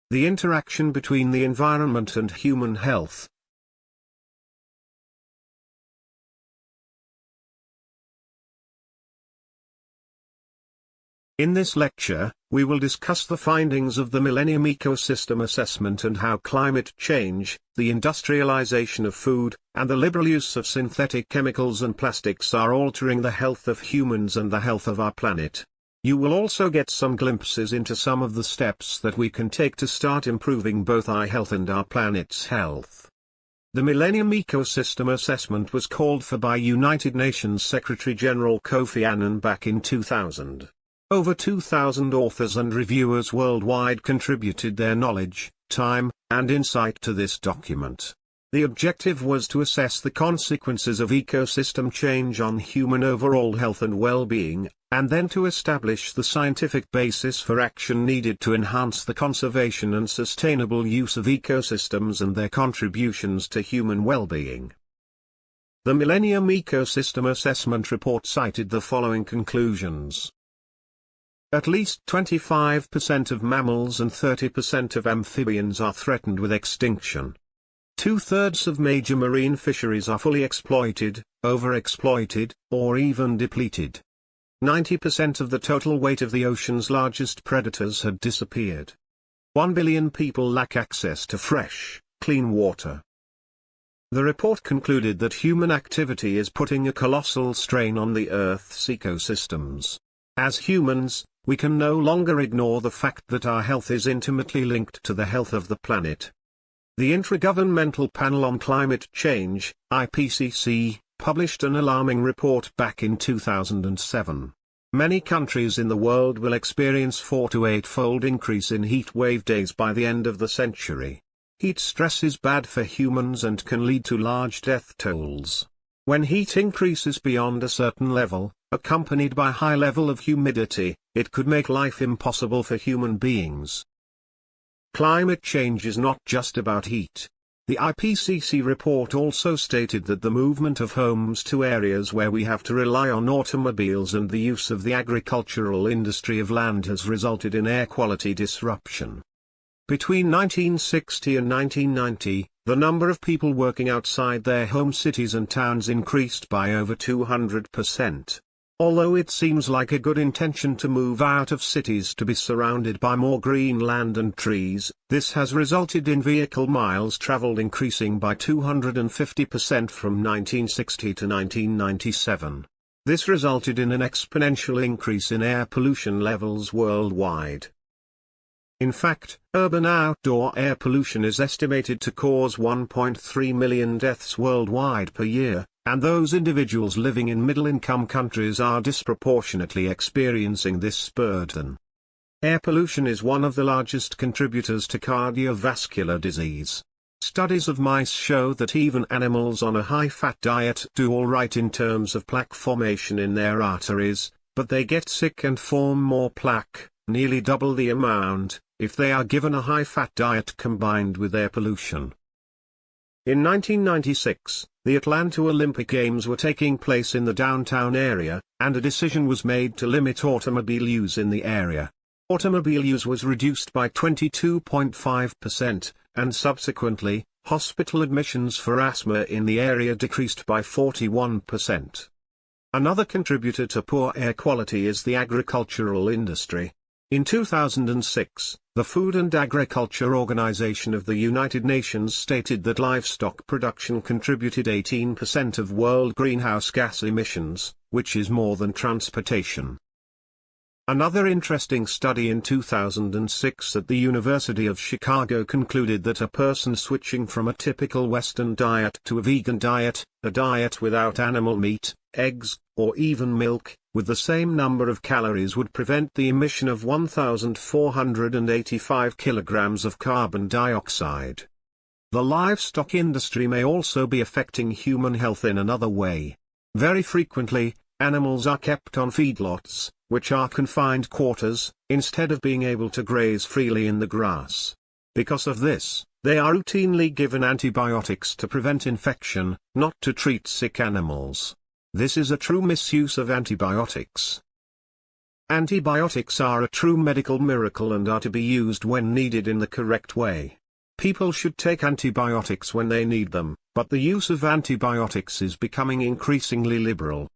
The interaction between the environment and human health. In this lecture, we will discuss the findings of the Millennium Ecosystem Assessment and how climate change, the industrialization of food, and the liberal use of synthetic chemicals and plastics are altering the health of humans and the health of our planet. You will also get some glimpses into some of the steps that we can take to start improving both our health and our planet's health. The Millennium Ecosystem Assessment was called for by United Nations Secretary-General Kofi Annan back in 2000. Over 2,000 authors and reviewers worldwide contributed their knowledge, time, and insight to this document. The objective was to assess the consequences of ecosystem change on human overall health and well-being, and then to establish the scientific basis for action needed to enhance the conservation and sustainable use of ecosystems and their contributions to human well-being. The Millennium Ecosystem Assessment Report cited the following conclusions. At least 25% of mammals and 30% of amphibians are threatened with extinction. 2/3 of major marine fisheries are fully exploited, overexploited, or even depleted. 90% of the total weight of the ocean's largest predators had disappeared. 1 billion people lack access to fresh, clean water. The report concluded that human activity is putting a colossal strain on the Earth's ecosystems. As humans, we can no longer ignore the fact that our health is intimately linked to the health of the planet. The Intergovernmental Panel on Climate Change, IPCC, published an alarming report back in 2007. Many countries in the world will experience 4- to 8-fold increase in heat wave days by the end of the century. Heat stress is bad for humans and can lead to large death tolls. When heat increases beyond a certain level, accompanied by high level of humidity, it could make life impossible for human beings. Climate change is not just about heat. The IPCC report also stated that the movement of homes to areas where we have to rely on automobiles and the use of the agricultural industry of land has resulted in air quality disruption. Between 1960 and 1990, the number of people working outside their home cities and towns increased by over 200%. Although it seems like a good intention to move out of cities to be surrounded by more green land and trees, this has resulted in vehicle miles traveled increasing by 250% from 1960 to 1997. This resulted in an exponential increase in air pollution levels worldwide. In fact, urban outdoor air pollution is estimated to cause 1.3 million deaths worldwide per year, and those individuals living in middle-income countries are disproportionately experiencing this burden. Air pollution is one of the largest contributors to cardiovascular disease. Studies of mice show that even animals on a high-fat diet do all right in terms of plaque formation in their arteries, but they get sick and form more plaque, nearly double the amount, if they are given a high-fat diet combined with air pollution. In 1996, the Atlanta Olympic Games were taking place in the downtown area, and a decision was made to limit automobile use in the area. Automobile use was reduced by 22.5%, and subsequently, hospital admissions for asthma in the area decreased by 41%. Another contributor to poor air quality is the agricultural industry. In 2006, the Food and Agriculture Organization of the United Nations stated that livestock production contributed 18% of world greenhouse gas emissions, which is more than transportation. Another interesting study in 2006 at the University of Chicago concluded that a person switching from a typical Western diet to a vegan diet, a diet without animal meat, eggs, or even milk, with the same number of calories would prevent the emission of 1,485 kilograms of carbon dioxide. The livestock industry may also be affecting human health in another way. Very frequently, animals are kept on feedlots, which are confined quarters, instead of being able to graze freely in the grass. Because of this, they are routinely given antibiotics to prevent infection, not to treat sick animals. This is a true misuse of antibiotics. Antibiotics are a true medical miracle and are to be used when needed in the correct way. People should take antibiotics when they need them, but the use of antibiotics is becoming increasingly liberal.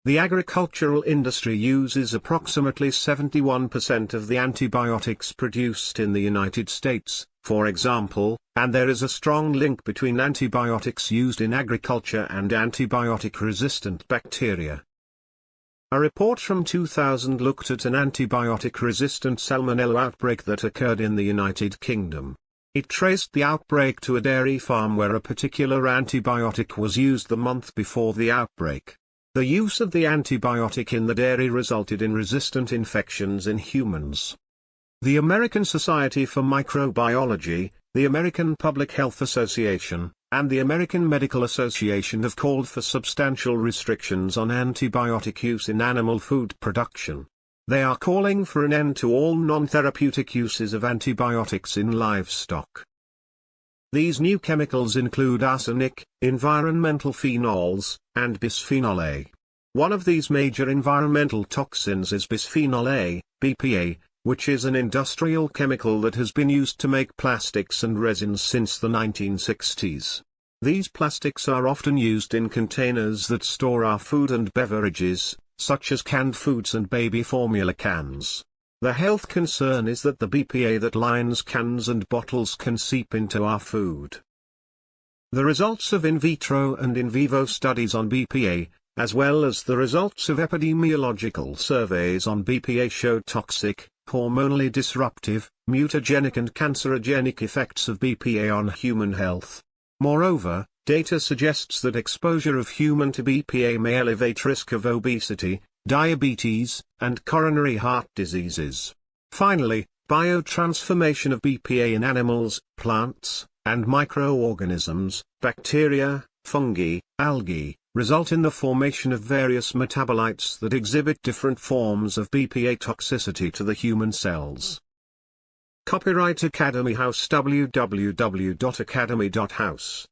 The agricultural industry uses approximately 71% of the antibiotics produced in the United States, for example, and there is a strong link between antibiotics used in agriculture and antibiotic-resistant bacteria. A report from 2000 looked at an antibiotic-resistant salmonella outbreak that occurred in the United Kingdom. It traced the outbreak to a dairy farm where a particular antibiotic was used the month before the outbreak. The use of the antibiotic in the dairy resulted in resistant infections in humans. The American Society for Microbiology, the American Public Health Association, and the American Medical Association have called for substantial restrictions on antibiotic use in animal food production. They are calling for an end to all non-therapeutic uses of antibiotics in livestock. These new chemicals include arsenic, environmental phenols, and bisphenol A. One of these major environmental toxins is bisphenol A, BPA, which is an industrial chemical that has been used to make plastics and resins since the 1960s. These plastics are often used in containers that store our food and beverages, such as canned foods and baby formula cans. The health concern is that the BPA that lines cans and bottles can seep into our food. The results of in vitro and in vivo studies on BPA, as well as the results of epidemiological surveys on BPA show toxic, hormonally disruptive, mutagenic and cancerogenic effects of BPA on human health. Moreover, data suggests that exposure of human to BPA may elevate risk of obesity, diabetes, and coronary heart diseases. Finally, biotransformation of BPA in animals, plants, and microorganisms, bacteria, fungi, algae, result in the formation of various metabolites that exhibit different forms of BPA toxicity to the human cells. Copyright Academy House www.academy.house